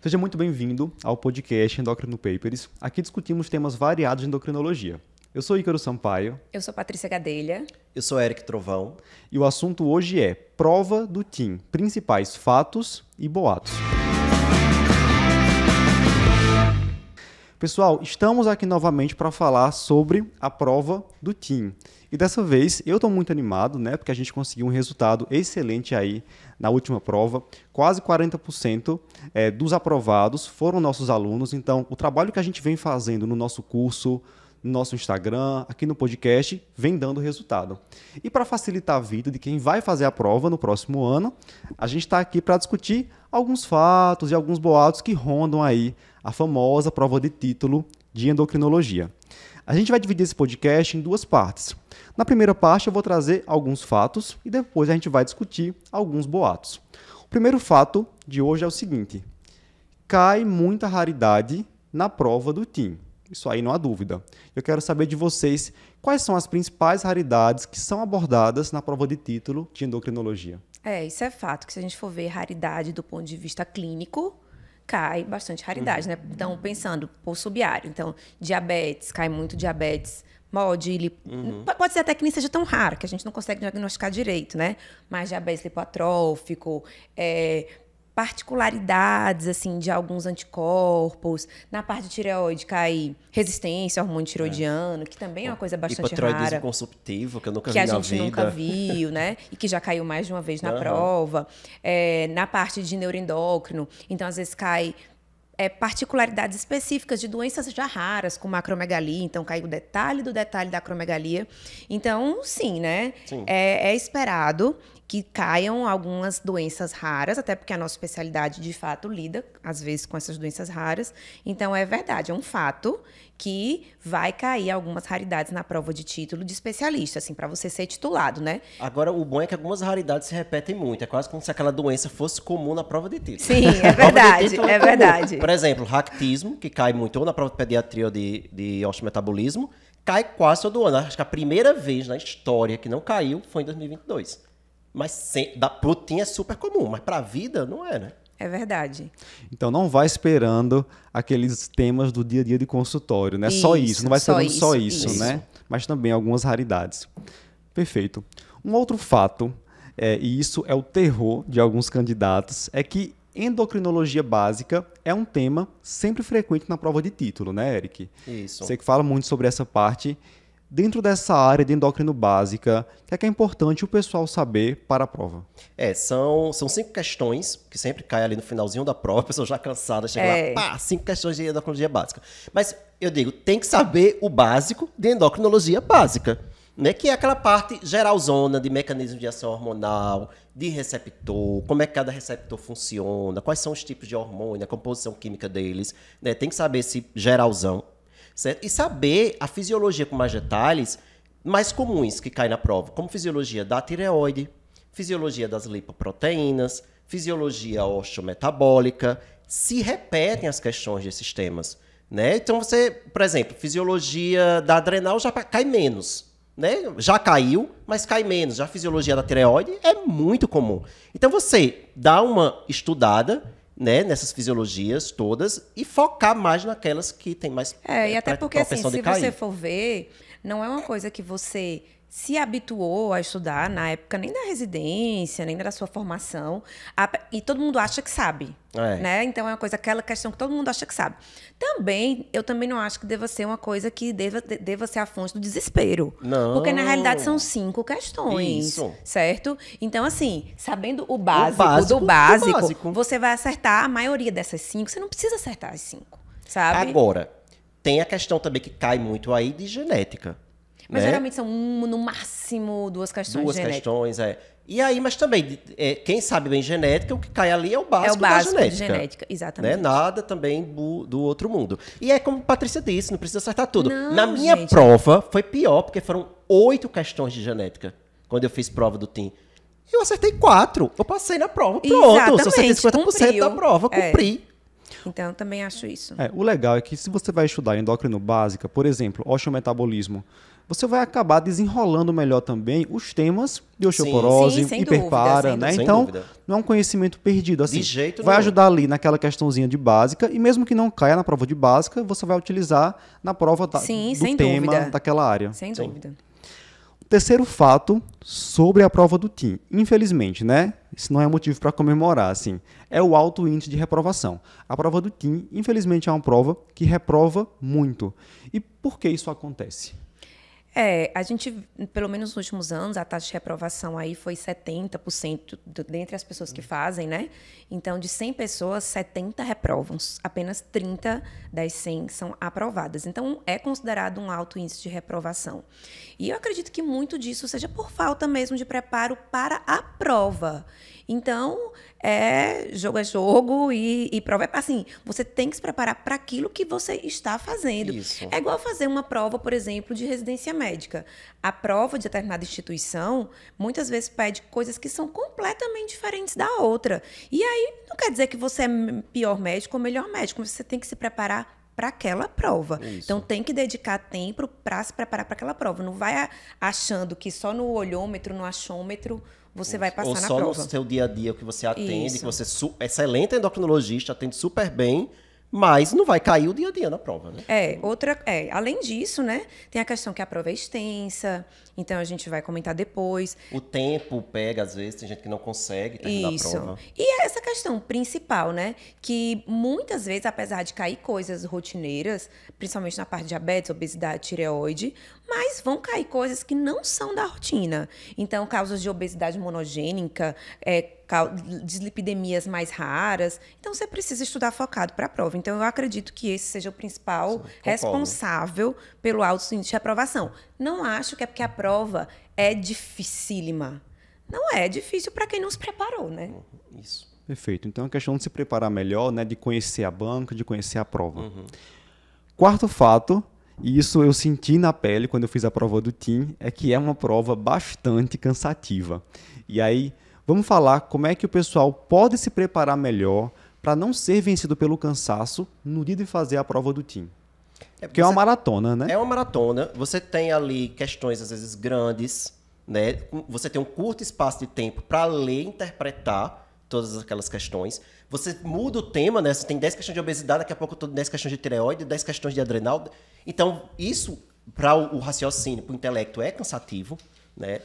Seja muito bem-vindo ao podcast Endocrino Papers. Aqui discutimos temas variados de endocrinologia. Eu sou Ícaro Sampaio. Eu sou Patrícia Gadelha. Eu sou Eric Trovão. E o assunto hoje é prova do TIM, principais fatos e boatos. Pessoal, estamos aqui novamente para falar sobre a prova do TIM. E dessa vez eu estou muito animado, né? Porque a gente conseguiu um resultado excelente aí na última prova. Quase 40% dos aprovados foram nossos alunos. Então, o trabalho que a gente vem fazendo no nosso curso, no nosso Instagram, aqui no podcast, vem dando resultado. E para facilitar a vida de quem vai fazer a prova no próximo ano, a gente está aqui para discutir alguns fatos e alguns boatos que rondam aí a famosa prova de título de endocrinologia. A gente vai dividir esse podcast em duas partes. Na primeira parte eu vou trazer alguns fatos e depois a gente vai discutir alguns boatos. O primeiro fato de hoje é o seguinte: cai muita raridade na prova do TIM. Isso aí não há dúvida. Eu quero saber de vocês quais são as principais raridades que são abordadas na prova de título de endocrinologia. Isso é fato, que se a gente for ver raridade do ponto de vista clínico, cai bastante raridade, né? Então, pensando por subiário. Então, diabetes, cai muito diabetes, MOD, pode ser até que nem seja tão raro, que a gente não consegue diagnosticar direito, né? Mas diabetes lipotrófico, particularidades, assim, de alguns anticorpos. Na parte de tireoide cai resistência ao hormônio tiroidiano, que também é uma coisa bastante rara. Hipotireoidismo consumptivo, que eu nunca vi na vida. Que a gente nunca viu, né? E que já caiu mais de uma vez na prova. Na parte de neuroendócrino, então, às vezes, cai particularidades específicas de doenças já raras, como a acromegalia. Então, cai o detalhe do detalhe da acromegalia. Então, sim, né? Sim. É esperado que caiam algumas doenças raras, até porque a nossa especialidade, de fato, lida, às vezes, com essas doenças raras. Então, é verdade, é um fato que vai cair algumas raridades na prova de título de especialista, assim, para você ser titulado, né? Agora, o bom é que algumas raridades se repetem muito. É quase como se aquela doença fosse comum na prova de título. Sim, é verdade, é verdade. Por exemplo, raquitismo, que cai muito ou na prova de pediatria ou de osteometabolismo, cai quase todo ano. Acho que a primeira vez na história que não caiu foi em 2022. Mas pro TIM é super comum, mas para a vida não é, né? É verdade. Então não vai esperando aqueles temas do dia a dia de consultório, né? Só isso, não vai esperando só isso, né? Mas também algumas raridades. Perfeito. Um outro fato, e isso é o terror de alguns candidatos, é que endocrinologia básica é um tema sempre frequente na prova de título, né, Eric? Isso. Você que fala muito sobre essa parte. Dentro dessa área de endócrino básica, o que é importante o pessoal saber para a prova? São 5 questões, que sempre cai ali no finalzinho da prova, a pessoa já cansada, chega lá, 5 questões de endocrinologia básica. Mas, eu digo, tem que saber o básico de endocrinologia básica, né? Que é aquela parte geralzona de mecanismo de ação hormonal, de receptor, como é que cada receptor funciona, quais são os tipos de hormônio, a composição química deles, né? Tem que saber esse geralzão. Certo? E saber a fisiologia com mais detalhes mais comuns que caem na prova, como fisiologia da tireoide, fisiologia das lipoproteínas, fisiologia osteometabólica, se repetem as questões desses temas, né? Então você, por exemplo, fisiologia da adrenal já cai menos, né? Já caiu, mas cai menos. Já a fisiologia da tireoide é muito comum. Então você dá uma estudada, né, nessas fisiologias todas e focar mais naquelas que tem mais e até porque assim, se você for ver, não é uma coisa que você se habituou a estudar na época nem da residência, nem da sua formação, e todo mundo acha que sabe, né? Então é uma coisa, aquela questão que todo mundo acha que sabe. Eu também não acho que deva ser uma coisa que deva ser a fonte do desespero. Não. Porque na realidade são 5 questões, certo? Então assim, sabendo o básico do básico, você vai acertar a maioria dessas 5, você não precisa acertar as 5, sabe? Agora, tem a questão também que cai muito aí de genética. Mas né? Geralmente são no máximo 2 questões de genética. 2 questões, E aí, mas também, quem sabe bem genética, o que cai ali é o básico da genética. De genética, exatamente. Né? Nada também do outro mundo. E é como a Patrícia disse, não precisa acertar tudo. Não, na minha prova, foi pior, porque foram 8 questões de genética, quando eu fiz prova do TIM. Eu acertei 4. Eu passei na prova, pronto. Se eu acertei 50% da prova, cumpri. Então, eu também acho isso. O legal é que se você vai estudar endócrino básica, por exemplo, osteometabolismo, você vai acabar desenrolando melhor também os temas de osteoporose, hiperpara, né? Então, não é um conhecimento perdido. Assim, de jeito vai nenhum. ajudar ali naquela questãozinha de básica, e mesmo que não caia na prova de básica, você vai utilizar na prova do tema daquela área. Sem dúvida. Terceiro fato sobre a prova do TIM. Infelizmente, né? Isso não é motivo para comemorar, assim. É o alto índice de reprovação. A prova do TIM, infelizmente, é uma prova que reprova muito. E por que isso acontece? A gente, pelo menos nos últimos anos, a taxa de reprovação aí foi 70% dentre as pessoas que fazem, né? Então, de 100 pessoas, 70 reprovam. Apenas 30 das 100 são aprovadas. Então, é considerado um alto índice de reprovação. E eu acredito que muito disso seja por falta mesmo de preparo para a prova. Então, jogo é jogo e prova é assim, você tem que se preparar para aquilo que você está fazendo. Isso. É igual fazer uma prova, por exemplo, de residência médica. A prova de determinada instituição, muitas vezes pede coisas que são completamente diferentes da outra. E aí, não quer dizer que você é pior médico ou melhor médico, mas você tem que se preparar para aquela prova. Isso. Então, tem que dedicar tempo para se preparar para aquela prova. Não vai achando que só no olhômetro, no achômetro, você vai passar na prova. Ou só no seu dia a dia que você atende, Isso. que você é excelente endocrinologista, atende super bem, mas não vai cair o dia a dia na prova, né? Além disso, né, tem a questão que a prova é extensa, então a gente vai comentar depois. O tempo pega, às vezes, tem gente que não consegue terminar a prova. E essa questão principal, né, que muitas vezes, apesar de cair coisas rotineiras, principalmente na parte de diabetes, obesidade, tireoide, mas vão cair coisas que não são da rotina. Então, causas de obesidade monogênica, dislipidemias mais raras. Então, você precisa estudar focado para a prova. Então, eu acredito que esse seja o principal responsável pelo alto índice de reprovação. Não acho que é porque a prova é dificílima. Não é difícil para quem não se preparou, né? Isso. Perfeito. Então, é uma questão de se preparar melhor, né, de conhecer a banca, de conhecer a prova. Quarto fato, e isso eu senti na pele quando eu fiz a prova do TIM, é que é uma prova bastante cansativa. E aí, vamos falar como é que o pessoal pode se preparar melhor para não ser vencido pelo cansaço no dia de fazer a prova do TIM. Porque é uma maratona, né? É uma maratona. Você tem ali questões, às vezes, grandes, né? Você tem um curto espaço de tempo para ler e interpretar todas aquelas questões. Você muda o tema, né? Você tem 10 questões de obesidade, daqui a pouco eu tô 10 questões de tireoide, 10 questões de adrenal. Então, isso, para o raciocínio, para o intelecto, é cansativo, né?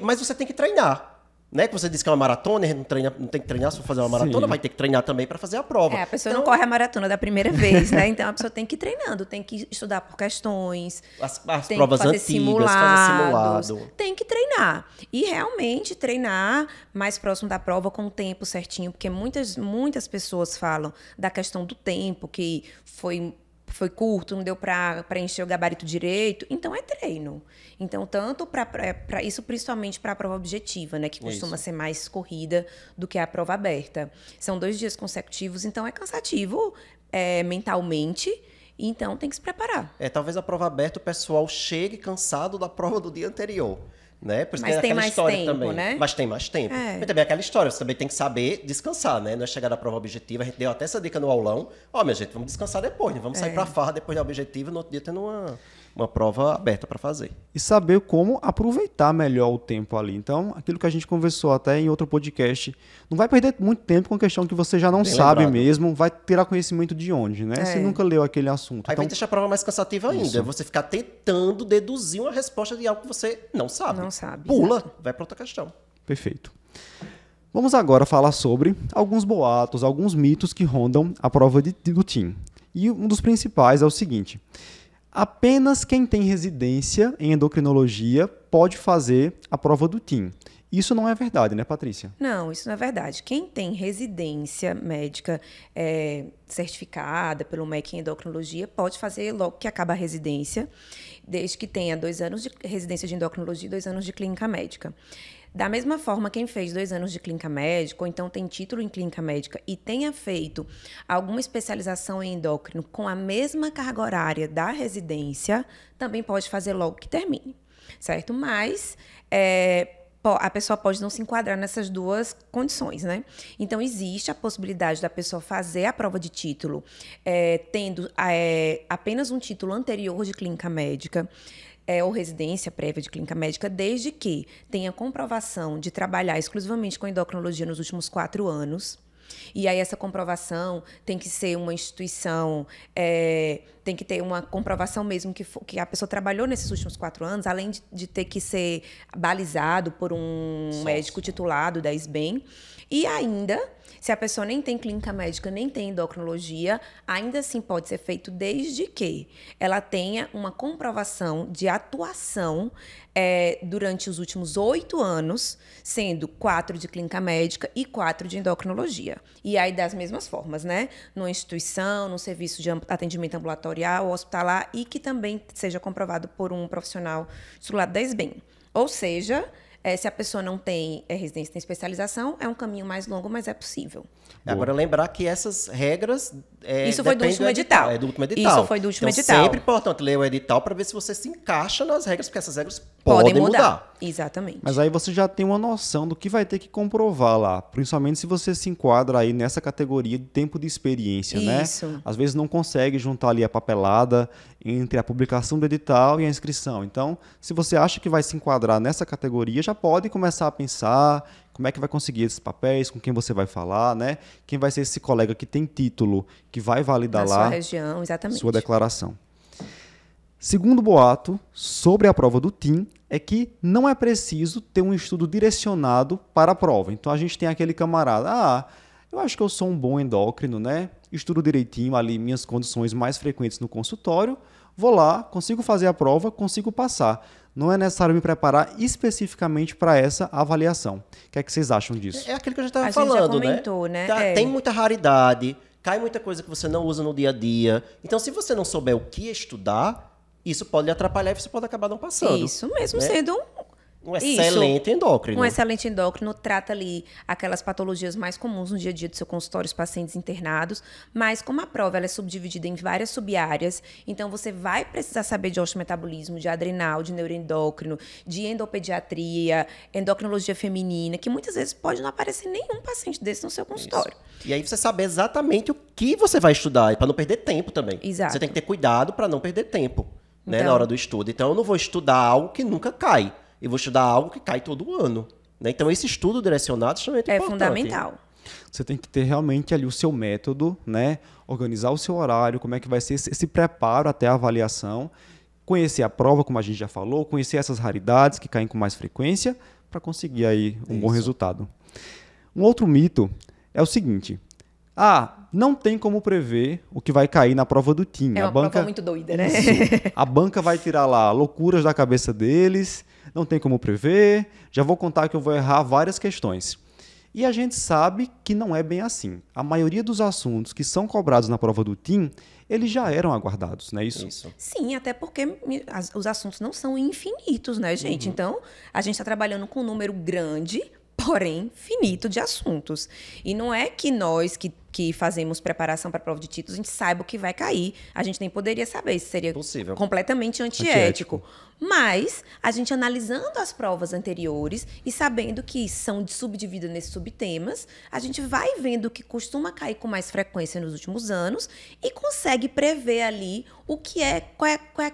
Mas você tem que treinar. Né? Que você disse que é uma maratona, a gente não tem que treinar se for fazer uma maratona, vai ter que treinar também para fazer a prova. A pessoa não corre a maratona da primeira vez, né? Então a pessoa tem que ir treinando, tem que estudar por questões, as tem provas que fazer antigas, fazer simulado. Tem que treinar. E realmente treinar mais próximo da prova com o tempo certinho, porque muitas pessoas falam da questão do tempo, que foi curto, não deu para preencher o gabarito direito. Então, é treino. Então, tanto para isso, principalmente para a prova objetiva, né? Que costuma ser mais corrida do que a prova aberta. São 2 dias consecutivos, então é cansativo mentalmente. Então, tem que se preparar. Talvez a prova aberta o pessoal chegue cansado da prova do dia anterior. Né? Por isso mas tem mais história tempo, também. né? Mas tem mais tempo. Mas também aquela história, você também tem que saber descansar, né? Não é chegar na prova objetiva, a gente deu até essa dica no aulão. Minha gente, vamos descansar depois, né? Vamos sair pra farra depois da objetiva, no outro dia tendo uma prova aberta para fazer. E saber como aproveitar melhor o tempo ali. Então, aquilo que a gente conversou até em outro podcast, não vai perder muito tempo com questão que você já não sabe mesmo, vai tirar conhecimento de onde, né? Você nunca leu aquele assunto. Aí então, vai deixar a prova mais cansativa ainda. Você ficar tentando deduzir uma resposta de algo que você não sabe. Não sabe. Pula, exato. vai para outra questão. Perfeito. Vamos agora falar sobre alguns boatos, alguns mitos que rondam a prova do TIM. E um dos principais é o seguinte: apenas quem tem residência em endocrinologia pode fazer a prova do TIM. Isso não é verdade, né, Patrícia? Não, isso não é verdade. Quem tem residência médica certificada pelo MEC em endocrinologia pode fazer logo que acaba a residência, desde que tenha 2 anos de residência de endocrinologia e 2 anos de clínica médica. Da mesma forma, quem fez 2 anos de clínica médica, ou então tem título em clínica médica e tenha feito alguma especialização em endócrino com a mesma carga horária da residência, também pode fazer logo que termine, certo? Mas a pessoa pode não se enquadrar nessas duas condições, né? Então, existe a possibilidade da pessoa fazer a prova de título tendo apenas um título anterior de clínica médica, ou residência prévia de clínica médica, desde que tenha comprovação de trabalhar exclusivamente com endocrinologia nos últimos 4 anos. E aí essa comprovação tem que ser uma instituição, tem que ter uma comprovação mesmo que a pessoa trabalhou nesses últimos 4 anos, além de ter que ser balizado por um médico titulado da SBEM. E ainda, se a pessoa nem tem clínica médica, nem tem endocrinologia, ainda assim pode ser feito desde que ela tenha uma comprovação de atuação durante os últimos 8 anos, sendo 4 de clínica médica e 4 de endocrinologia. E aí das mesmas formas, né? Numa instituição, num serviço de atendimento ambulatorial, hospitalar, e que também seja comprovado por um profissional titulado da SBEM. Ou seja, se a pessoa não tem residência, tem especialização, é um caminho mais longo, mas é possível. Agora, lembrar que essas regras... Isso foi do último edital. É do último edital. Isso foi do último então, edital. Sempre importante ler o edital para ver se você se encaixa nas regras, porque essas regras podem mudar. Exatamente. Mas aí você já tem uma noção do que vai ter que comprovar lá, principalmente se você se enquadra aí nessa categoria de tempo de experiência, né? Isso. Às vezes não consegue juntar ali a papelada entre a publicação do edital e a inscrição. Então, se você acha que vai se enquadrar nessa categoria, já pode começar a pensar como é que vai conseguir esses papéis, com quem você vai falar, né? Quem vai ser esse colega que tem título, que vai validar na lá sua região, exatamente, sua declaração. Segundo boato sobre a prova do TIM é que não é preciso ter um estudo direcionado para a prova. Então a gente tem aquele camarada, eu acho que eu sou um bom endócrino, né? Estudo direitinho ali minhas condições mais frequentes no consultório, vou lá, consigo fazer a prova, consigo passar. Não é necessário me preparar especificamente para essa avaliação. O que é que vocês acham disso? É aquilo que a gente estava falando, falando, já comentou, né? Tem muita raridade, cai muita coisa que você não usa no dia a dia. Então, se você não souber o que estudar, isso pode lhe atrapalhar e você pode acabar não passando. Isso mesmo, né? sendo um excelente endócrino. Um excelente endócrino trata ali aquelas patologias mais comuns no dia a dia do seu consultório, os pacientes internados, mas como a prova ela é subdividida em várias subáreas, então você vai precisar saber de osteometabolismo, de adrenal, de neuroendócrino, de endopediatria, endocrinologia feminina, que muitas vezes pode não aparecer nenhum paciente desse no seu consultório. Isso. E aí você saber exatamente o que você vai estudar, para não perder tempo também. Exato. Você tem que ter cuidado para não perder tempo, né, então, na hora do estudo. Então eu não vou estudar algo que nunca cai. Eu vou estudar algo que cai todo ano. Né? Então, esse estudo direcionado é extremamente importante. É fundamental. Você tem que ter realmente ali o seu método, né? Organizar o seu horário, como é que vai ser esse preparo até a avaliação, conhecer a prova, como a gente já falou, conhecer essas raridades que caem com mais frequência, para conseguir aí um bom resultado. Um outro mito é o seguinte: não tem como prever o que vai cair na prova do TIM. É uma prova muito doida, né? A banca vai tirar lá loucuras da cabeça deles, não tem como prever, já vou contar que eu vou errar várias questões. E a gente sabe que não é bem assim. A maioria dos assuntos que são cobrados na prova do TIM, eles já eram aguardados, não é isso? Sim, até porque os assuntos não são infinitos, né, gente? Então, a gente está trabalhando com um número grande, porém finito de assuntos. E não é que nós que fazemos preparação para a prova de títulos, a gente saiba o que vai cair. A gente nem poderia saber, isso seria possível. Completamente antiético. Mas, a gente analisando as provas anteriores e sabendo que são subdivididas nesses subtemas, a gente vai vendo o que costuma cair com mais frequência nos últimos anos e consegue prever ali o que qual é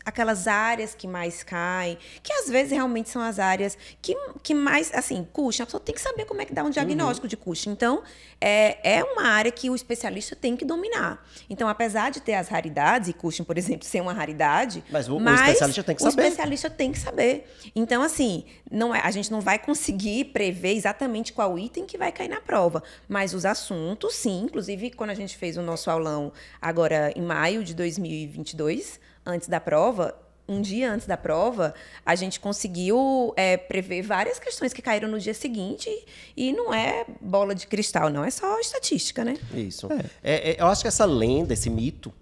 aquelas áreas que mais caem, que às vezes realmente são as áreas que mais, assim, Cushing, a pessoa tem que saber como é que dá um diagnóstico de Cushing. Então, é uma área que o especialista tem que dominar. Então, apesar de ter as raridades, e Cushing, por exemplo, ser uma raridade, mas o especialista tem que saber. O especialista tem que saber. Então, assim, a gente não vai conseguir prever exatamente qual item que vai cair na prova. Mas os assuntos, sim. Inclusive, quando a gente fez o nosso aulão agora em maio de 2022, antes da prova, um dia antes da prova, a gente conseguiu prever várias questões que caíram no dia seguinte e não é bola de cristal, não. É só estatística, né? Isso. Eu acho que essa lenda, esse mito,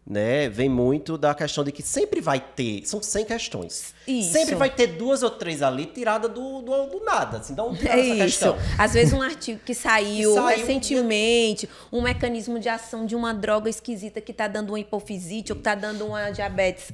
né, vem muito da questão de que sempre vai ter, são 100 questões. Isso. Sempre vai ter 2 ou 3 ali tirada do nada. Assim, então, essa questão. Às vezes um artigo que saiu recentemente, um mecanismo de ação de uma droga esquisita que está dando uma hipofisite ou que está dando uma diabetes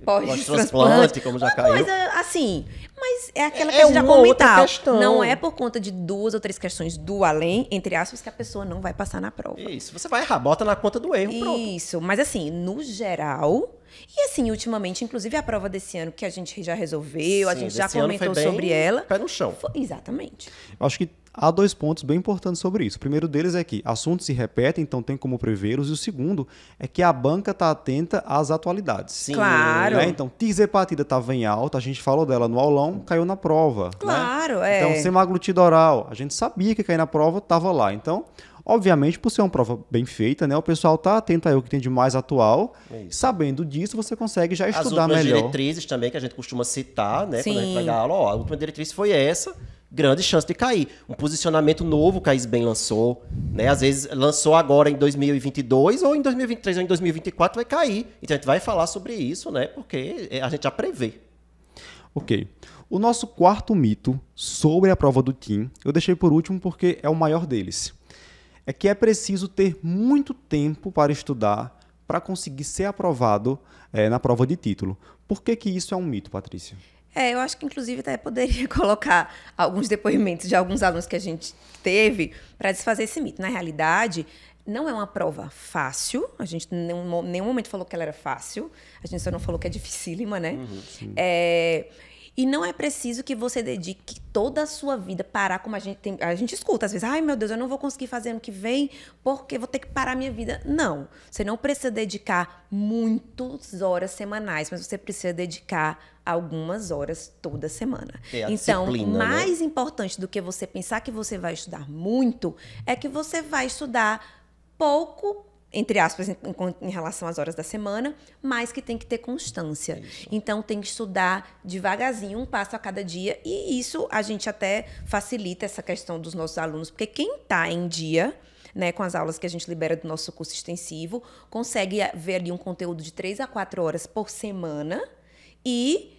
pós-transplante, como já caiu. Coisa assim. Mas Mas é aquela que a gente já uma outra comentava. questão. Não é por conta de 2 ou 3 questões do além, entre aspas, que a pessoa não vai passar na prova. Isso, você vai errar, bota na conta do erro, pronto. Isso, mas assim, no geral... E assim, ultimamente, inclusive a prova desse ano que a gente já resolveu, a gente já comentou sobre ela. Pé no chão. Exatamente. Eu acho que há 2 pontos bem importantes sobre isso. O primeiro deles é que assuntos se repetem, então tem como prevê-los. E o segundo é que a banca está atenta às atualidades. Sim. Claro. Né? Então, tirzepatida estava em alta, a gente falou dela no aulão, caiu na prova. Claro, né? Então, semaglutida oral, a gente sabia que cair na prova, estava lá. Então, obviamente, por ser uma prova bem feita, né, o pessoal está atento ao que tem de mais atual. Sabendo disso, você consegue já estudar melhor. As últimas diretrizes também, que a gente costuma citar, né, Sim. quando a gente vai dar aula, ó, a última diretriz foi essa, grande chance de cair. Um posicionamento novo que a ISBEM lançou, né, às vezes lançou agora em 2022, ou em 2023, ou em 2024 vai cair. Então a gente vai falar sobre isso, né, porque a gente já prevê. Ok. O nosso quarto mito sobre a prova do TIM, eu deixei por último porque é o maior deles. É que é preciso ter muito tempo para estudar para conseguir ser aprovado na prova de título. Por que isso é um mito, Patrícia? Eu acho que, inclusive, até poderia colocar alguns depoimentos de alguns alunos que a gente teve para desfazer esse mito. Na realidade, não é uma prova fácil. A gente em nenhum momento falou que ela era fácil. A gente só não falou que é dificílima, né? E não é preciso que você dedique toda a sua vida parar, como a gente escuta às vezes. Ai, meu Deus, eu não vou conseguir fazer ano que vem porque vou ter que parar minha vida. Não, você não precisa dedicar muitas horas semanais, mas você precisa dedicar algumas horas toda semana. Então, mais importante do que você pensar que você vai estudar muito, é que você vai estudar pouco, entre aspas, em relação às horas da semana, mas que tem que ter constância. Então, tem que estudar devagarzinho, um passo a cada dia, e isso a gente até facilita essa questão dos nossos alunos, porque quem está em dia, né, com as aulas que a gente libera do nosso curso extensivo, consegue ver ali um conteúdo de 3 a 4 horas por semana e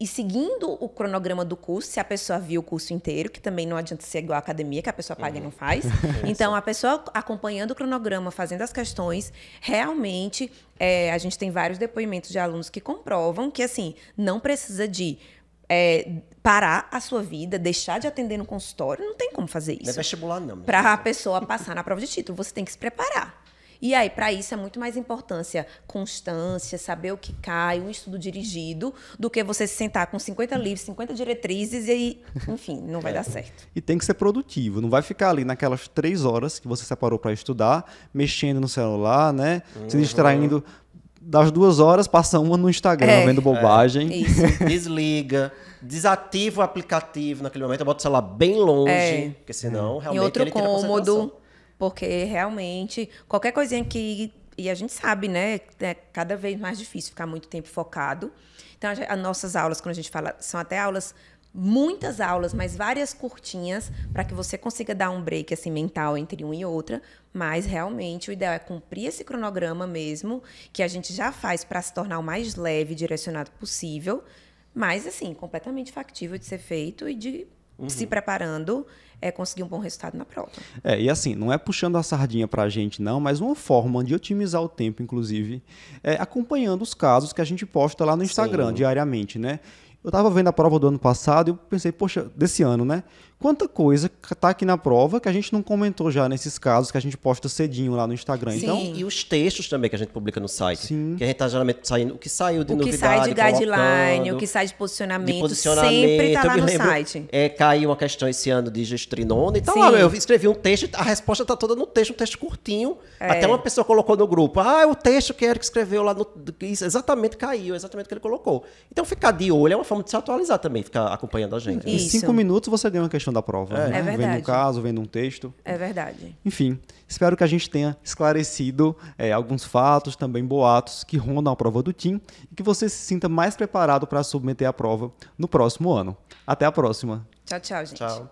seguindo o cronograma do curso, se a pessoa viu o curso inteiro, que também não adianta ser igual à academia, que a pessoa paga e não faz. Então, a pessoa acompanhando o cronograma, fazendo as questões, realmente, a gente tem vários depoimentos de alunos que comprovam que, assim, não precisa de parar a sua vida, deixar de atender no consultório, não tem como fazer isso. Não é vestibular, não. Para a pessoa passar na prova de título, você tem que se preparar. E aí, para isso, é muito mais importância constância, saber o que cai, um estudo dirigido, do que você se sentar com 50 livros, 50 diretrizes e, enfim, não vai dar certo. E tem que ser produtivo, não vai ficar ali naquelas 3 horas que você separou para estudar, mexendo no celular, né? Se distraindo. Das 2 horas, passa uma no Instagram, vendo bobagem. Isso. Desliga, desativa o aplicativo naquele momento, bota o celular bem longe, porque senão realmente em outro ele tira a cômodo. Porque realmente, qualquer coisinha que... E a gente sabe, né? É cada vez mais difícil ficar muito tempo focado. Então, as nossas aulas, quando a gente fala, são até aulas, muitas aulas, mas várias curtinhas, para que você consiga dar um break assim, mental entre uma e outra. Mas, realmente, o ideal é cumprir esse cronograma mesmo, que a gente já faz para se tornar o mais leve e direcionado possível. Mas, assim, completamente factível de ser feito e de se preparando, conseguir um bom resultado na prova. E assim, não é puxando a sardinha pra gente, não, mas uma forma de otimizar o tempo, inclusive, é acompanhando os casos que a gente posta lá no Instagram diariamente, né? Eu estava vendo a prova do ano passado e eu pensei, poxa, desse ano, né? Quanta coisa está aqui na prova que a gente não comentou já nesses casos que a gente posta cedinho lá no Instagram. Sim. Então, e os textos também que a gente publica no site. Sim. Que a gente está geralmente saindo, o que saiu de novidade, o que sai de guideline, colocando, o que sai de posicionamento sempre está lá no site. Caiu uma questão esse ano de gestrinona. Então, Sim. eu escrevi um texto, a resposta está toda no texto, um texto curtinho. Até uma pessoa colocou no grupo, o texto que Eric escreveu lá, isso exatamente caiu, exatamente o que ele colocou. Então, ficar de olho é uma forma de se atualizar também, ficar acompanhando a gente. Em 5 minutos você ganha uma questão da prova. É verdade. Vendo um caso, vendo um texto. É verdade. Enfim, espero que a gente tenha esclarecido alguns fatos, também boatos que rondam a prova do TIM e que você se sinta mais preparado para submeter a prova no próximo ano. Até a próxima. Tchau, tchau, gente. Tchau.